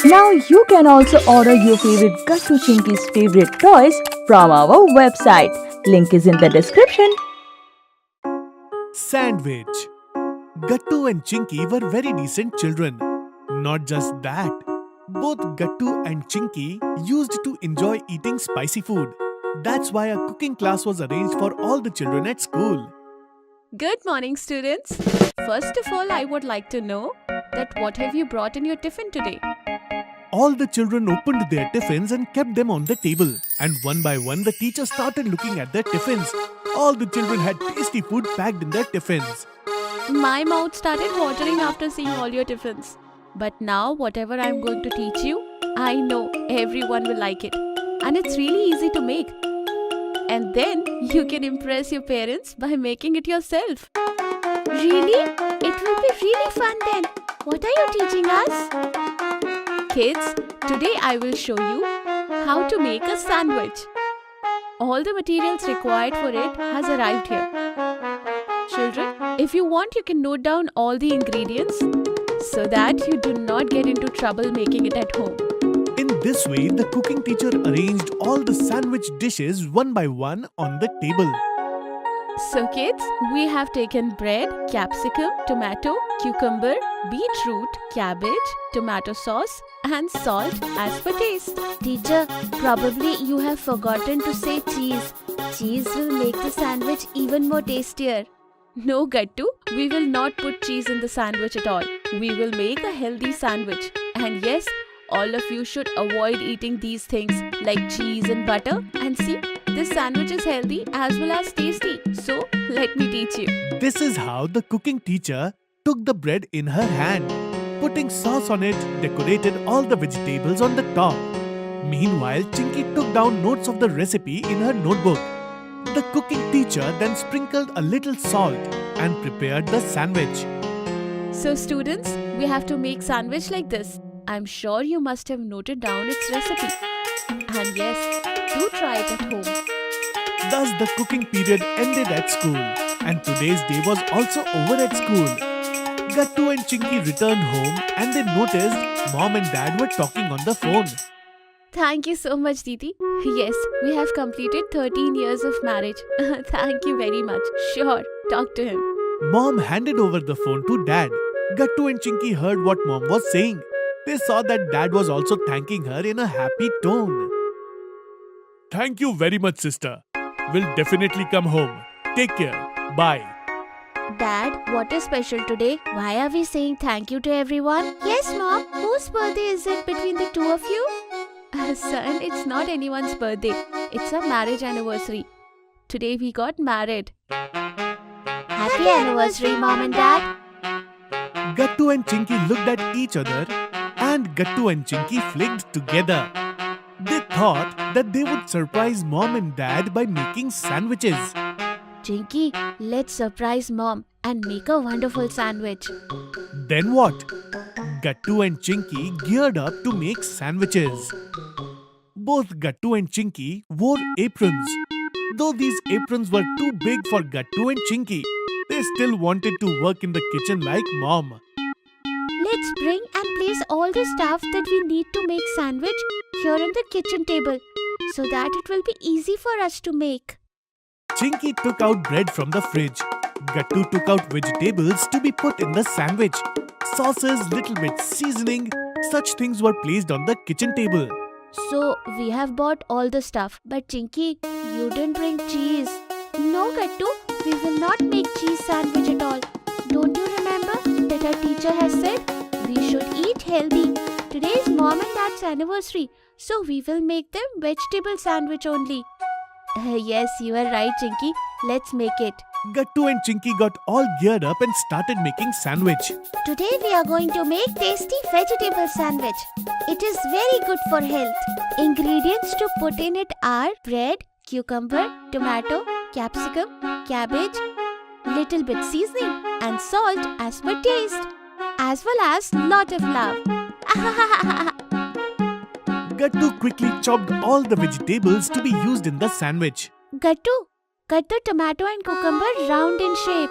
Now you can also order your favorite Gattu Chinky's favorite toys from our website. Link is in the description. Sandwich. Gattu and Chinky were very decent children. Not just that, both Gattu and Chinky used to enjoy eating spicy food. That's why a cooking class was arranged for all the children at school. Good morning, students. First of all, I would like to know that what have you brought in your tiffin today? All the children opened their tiffins and kept them on the table. And one by one, the teacher started looking at their tiffins. All the children had tasty food packed in their tiffins. My mouth started watering after seeing all your tiffins. But now, whatever I'm going to teach you, I know everyone will like it. And it's really easy to make. And then you can impress your parents by making it yourself. Really? It will be really fun then. What are you teaching us? Kids, today I will show you how to make a sandwich. All the materials required for it has arrived here. Children, if you want, you can note down all the ingredients so that you do not get into trouble making it at home. In this way, the cooking teacher arranged all the sandwich dishes one by one on the table. So kids, we have taken bread, capsicum, tomato, cucumber, beetroot, cabbage, tomato sauce and salt as per taste. Teacher, probably you have forgotten to say cheese. Cheese will make the sandwich even more tastier. No, Gattu, we will not put cheese in the sandwich at all. We will make a healthy sandwich. And yes, all of you should avoid eating these things like cheese and butter. And see, this sandwich is healthy as well as tasty. So, let me teach you. This is how the cooking teacher took the bread in her hand. Putting sauce on it, decorated all the vegetables on the top. Meanwhile, Chinky took down notes of the recipe in her notebook. The cooking teacher then sprinkled a little salt and prepared the sandwich. So students, we have to make sandwich like this. I'm sure you must have noted down its recipe. And yes, do try it at home. Thus the cooking period ended at school, and today's day was also over at school. Gattu and Chinky returned home and they noticed Mom and Dad were talking on the phone. Thank you so much, Didi. Yes, we have completed 13 years of marriage. Thank you very much. Sure, talk to him. Mom handed over the phone to Dad. Gattu and Chinky heard what Mom was saying. They saw that Dad was also thanking her in a happy tone. Thank you very much, sister. We'll definitely come home. Take care. Bye. Dad, what is special today? Why are we saying thank you to everyone? Yes, Mom. Whose birthday is it between the two of you? Son, it's not anyone's birthday. It's a marriage anniversary. Today we got married. Happy anniversary, Mom and Dad. Gattu and Chinky looked at each other and Gattu and Chinky flicked together. They thought that they would surprise Mom and Dad by making sandwiches. Chinky, let's surprise Mom and make a wonderful sandwich. Then what? Gattu and Chinky geared up to make sandwiches. Both Gattu and Chinky wore aprons. Though these aprons were too big for Gattu and Chinky, they still wanted to work in the kitchen like Mom. Let's bring and place all the stuff that we need to make sandwich here on the kitchen table so that it will be easy for us to make. Chinky took out bread from the fridge. Gattu took out vegetables to be put in the sandwich. Sauces, little bit seasoning, such things were placed on the kitchen table. So, we have bought all the stuff. But Chinky, you didn't bring cheese. No, Gattu, we will not make cheese sandwich at all. Don't you remember that our teacher has said we should eat healthy? Today is Mom and Dad's anniversary, so we will make them vegetable sandwich only. Yes, you are right, Chinky. Let's make it. Gattu and Chinky got all geared up and started making sandwich. Today we are going to make tasty vegetable sandwich. It is very good for health. Ingredients to put in it are bread, cucumber, tomato, capsicum, cabbage, little bit seasoning and salt as per taste, as well as lot of love. Gattu quickly chopped all the vegetables to be used in the sandwich. Gattu, cut the tomato and cucumber round in shape.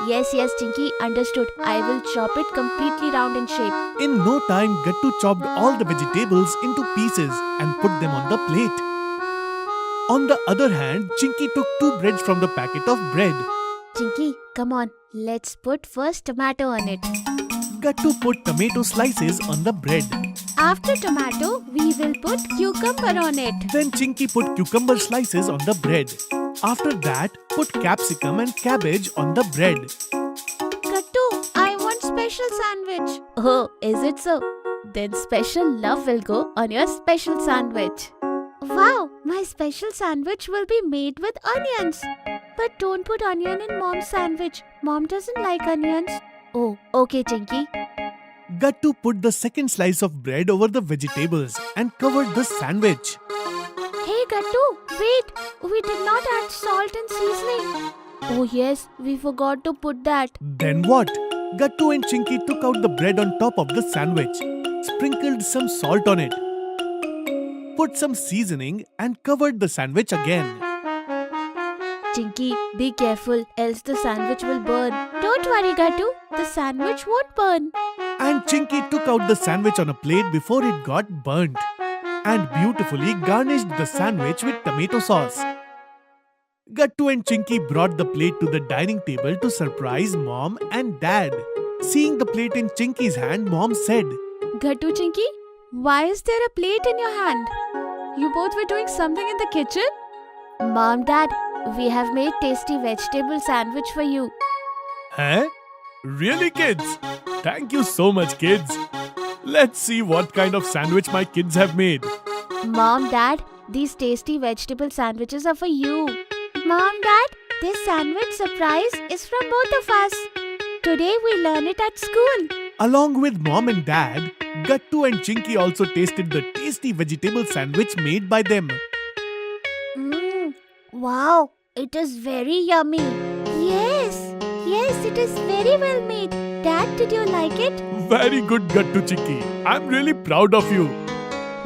Yes, Chinky, understood. I will chop it completely round in shape. In no time, Gattu chopped all the vegetables into pieces and put them on the plate. On the other hand, Chinky took 2 breads from the packet of bread. Chinky, come on. Let's put first tomato on it. Gattu put tomato slices on the bread. After tomato, we will put cucumber on it. Then Chinky put cucumber slices on the bread. After that, put capsicum and cabbage on the bread. Gattu, I want special sandwich. Oh, is it so? Then special love will go on your special sandwich. Wow, my special sandwich will be made with onions. But don't put onion in Mom's sandwich. Mom doesn't like onions. Oh, okay, Chinky. Gattu put the second slice of bread over the vegetables and covered the sandwich. Hey, Gattu, wait. We did not add salt and seasoning. Oh yes, we forgot to put that. Then what? Gattu and Chinky took out the bread on top of the sandwich, sprinkled some salt on it, put some seasoning and covered the sandwich again. Chinky, be careful, else the sandwich will burn. Don't worry, Gattu. The sandwich won't burn. And Chinky took out the sandwich on a plate before it got burnt and beautifully garnished the sandwich with tomato sauce. Gattu and Chinky brought the plate to the dining table to surprise Mom and Dad. Seeing the plate in Chinky's hand, Mom said, Gattu, Chinky, why is there a plate in your hand? You both were doing something in the kitchen? Mom, Dad, we have made tasty vegetable sandwich for you. Huh? Really, kids? Thank you so much, kids. Let's see what kind of sandwich my kids have made. Mom, Dad, these tasty vegetable sandwiches are for you. Mom, Dad, this sandwich surprise is from both of us. Today we learn it at school. Along with Mom and Dad, Gattu and Chinky also tasted the tasty vegetable sandwich made by them. Wow, it is very yummy. Yes, it is very well made. Dad, did you like it? Very good, Gattu Chinky. I'm really proud of you.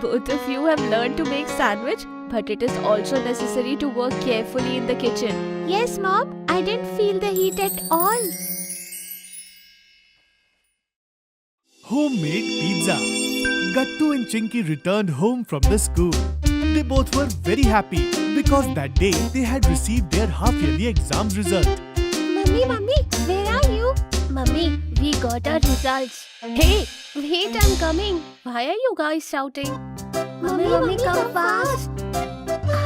Both of you have learned to make sandwich, but it is also necessary to work carefully in the kitchen. Yes, Mom. I didn't feel the heat at all. Homemade pizza. Gattu and Chinky returned home from the school. They both were very happy because that day they had received their half-yearly exams result. Mummy, where are you? Mummy, we got our results. Hey, wait, I'm coming. Why are you guys shouting? Mummy, come fast.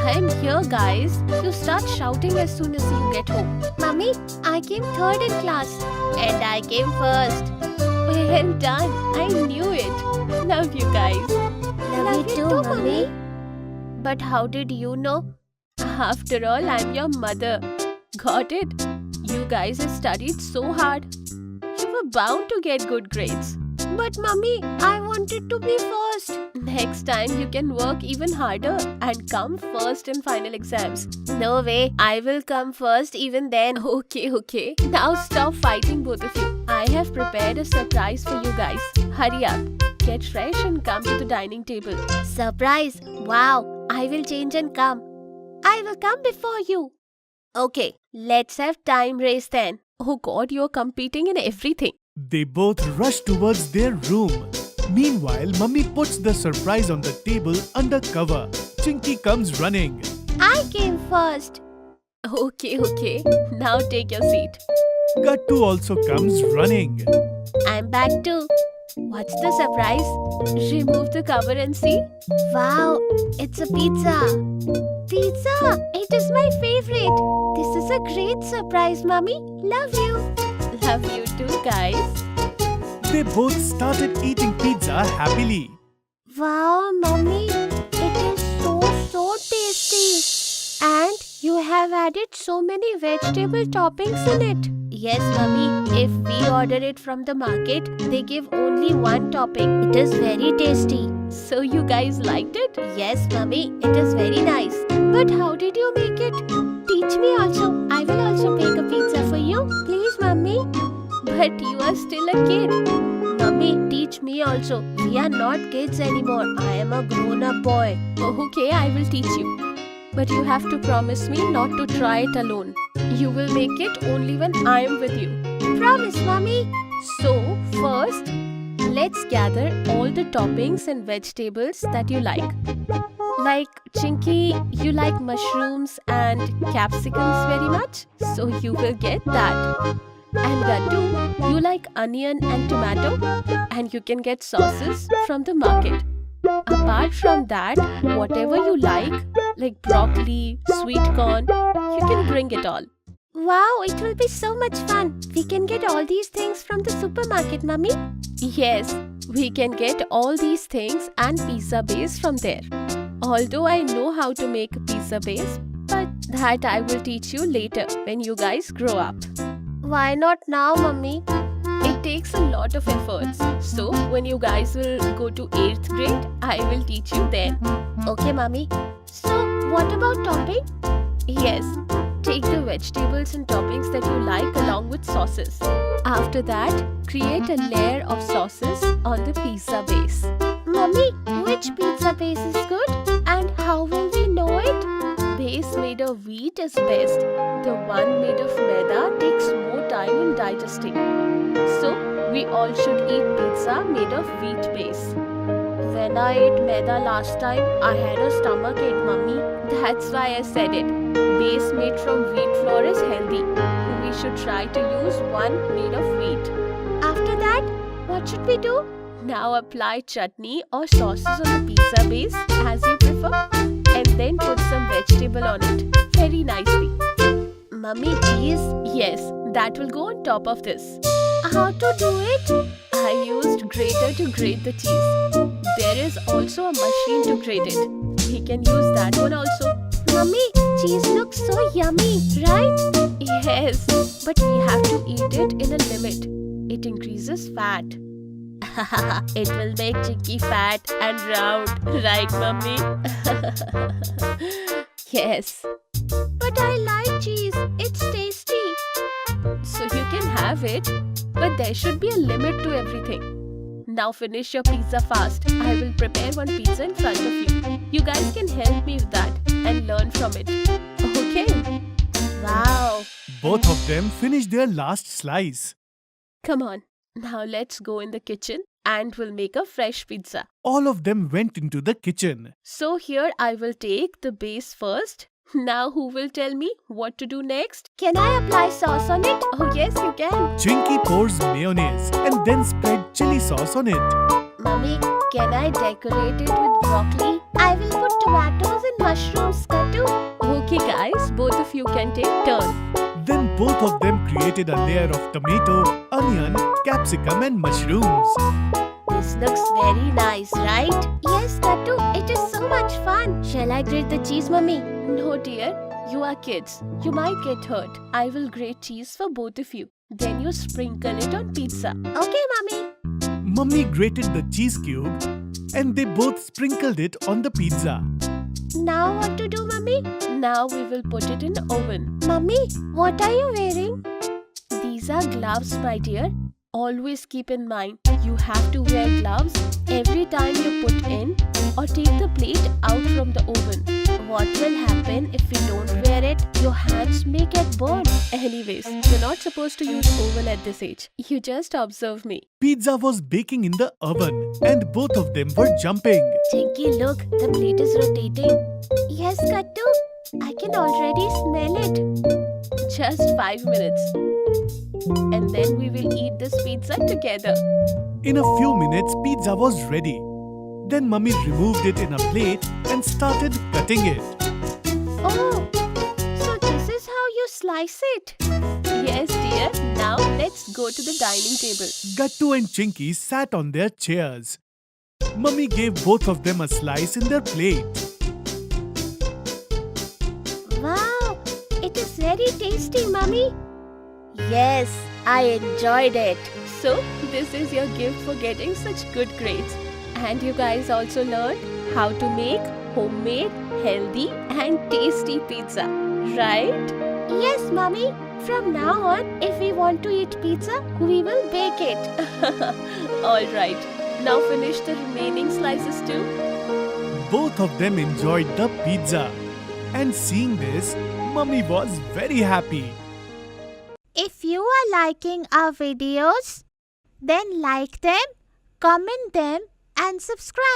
I'm here, guys. You start shouting as soon as you get home. Mummy, I came third in class. And I came first. Well done. I knew it. Love you guys. Love you too, Mummy. But how did you know? After all, I'm your mother. Got it? You guys have studied so hard. You were bound to get good grades. But Mummy, I wanted to be first. Next time you can work even harder and come first in final exams. No way, I will come first even then. Okay. Now stop fighting, both of you. I have prepared a surprise for you guys. Hurry up. Get fresh and come to the dining table. Surprise! Wow, I will change and come. I will come before you. Okay, let's have time race then. Oh God, you're competing in everything. They both rushed towards their room. Meanwhile, Mummy puts the surprise on the table under cover. Chinky comes running. I came first. Okay. Now take your seat. Gattu also comes running. I'm back too. What's the surprise? Remove the cover and see. Wow, it's a pizza. Pizza! It is my favorite. This is a great surprise, Mummy. Love you. Love you too, guys. They both started eating pizza happily. Wow, Mummy. It is so tasty. And you have added so many vegetable toppings in it. Yes, Mummy. If we order it from the market, they give only one topping. It is very tasty. So you guys liked it? Yes, Mummy. It is very nice. But how did you make it? Teach me also. I will also bake a pizza for you. Please, Mummy. But you are still a kid. Mummy, teach me also. We are not kids anymore. I am a grown-up boy. Okay, I will teach you. but you have to promise me not to try it alone. You will make it only when I am with you. Promise, Mummy. So, first, let's gather all the toppings and vegetables that you like. Like, Chinky, you like mushrooms and capsicums very much, so you will get that. And Gattu, you like onion and tomato, and you can get sauces from the market. Apart from that, whatever you like broccoli, sweet corn, you can bring it all. Wow, it will be so much fun. We can get all these things from the supermarket, Mummy. Yes, we can get all these things and pizza base from there. Although I know how to make a pizza base, but that I will teach you later when you guys grow up. Why not now, Mummy? It takes a lot of efforts. So when you guys will go to 8th grade, I will teach you then. Okay, Mummy. So, what about topping? Yes, take the vegetables and toppings that you like along with sauces. After that, create a layer of sauces on the pizza base. Mummy, which pizza base is good? And how will we know it? Base made of wheat is best. The one made of maida takes more time in digesting. So, we all should eat pizza made of wheat base. When I ate maida last time, I had a stomachache, Mummy. That's why I said it. Base made from wheat flour is healthy. We should try to use one made of wheat. After that, what should we do? Now apply chutney or sauces on the pizza base as you prefer, and then put some vegetable on it very nicely. Mummy, cheese? Yes, that will go on top of this. How to do it? I used grater to grate the cheese. There is also a machine to grate it. We can use that one also. Mummy, cheese looks so yummy, right? Yes, but we have to eat it in a limit. It increases fat. It will make Chinky fat and round, right, Mummy? Yes. But I like cheese. It's tasty. So you can have it, but there should be a limit to everything. Now finish your pizza fast. I will prepare one pizza in front of you. You guys can help me with that and learn from it. Okay? Wow. Both of them finished their last slice. Come on. Now let's go in the kitchen and we'll make a fresh pizza. All of them went into the kitchen. So here I will take the base first. Now who will tell me what to do next? Can I apply sauce on it? Oh yes, you can. Chinky pours mayonnaise and then spread chili sauce on it. Mummy, can I decorate it with broccoli? I will put tomatoes and mushrooms, Gattu. Okay guys, both of you can take turn. Then both of them created a layer of tomato, onion, capsicum and mushrooms. This looks very nice, right? Yes, Gattu, it is so much fun. Shall I grate the cheese, Mummy? No dear, you are kids. You might get hurt. I will grate cheese for both of you. Then you sprinkle it on pizza. Okay, Mummy. Mummy grated the cheese cube and they both sprinkled it on the pizza. Now what to do, Mummy? Now we will put it in the oven. Mummy, what are you wearing? These are gloves, my dear. Always keep in mind, you have to wear gloves every time you put in or take the plate out from the oven. What will happen if you don't wear it? Your hands may get burned. Anyways, you're not supposed to use oven at this age. You just observe me. Pizza was baking in the oven and both of them were jumping. Chinky, look, the plate is rotating. Yes, Gattu, I can already smell it. Just 5 minutes. And then we will eat this pizza together. In a few minutes, pizza was ready. Then Mummy removed it in a plate and started cutting it. Oh, so this is how you slice it? Yes, dear. Now let's go to the dining table. Gattu and Chinky sat on their chairs. Mummy gave both of them a slice in their plate. Wow, it is very tasty, Mummy. Yes, I enjoyed it. So, this is your gift for getting such good grades. And you guys also learned how to make homemade, healthy and tasty pizza, right? Yes, Mummy. From now on, if we want to eat pizza, we will bake it. Alright, now finish the remaining slices too. Both of them enjoyed the pizza. And seeing this, Mummy was very happy. If you are liking our videos, then like them, comment them and subscribe.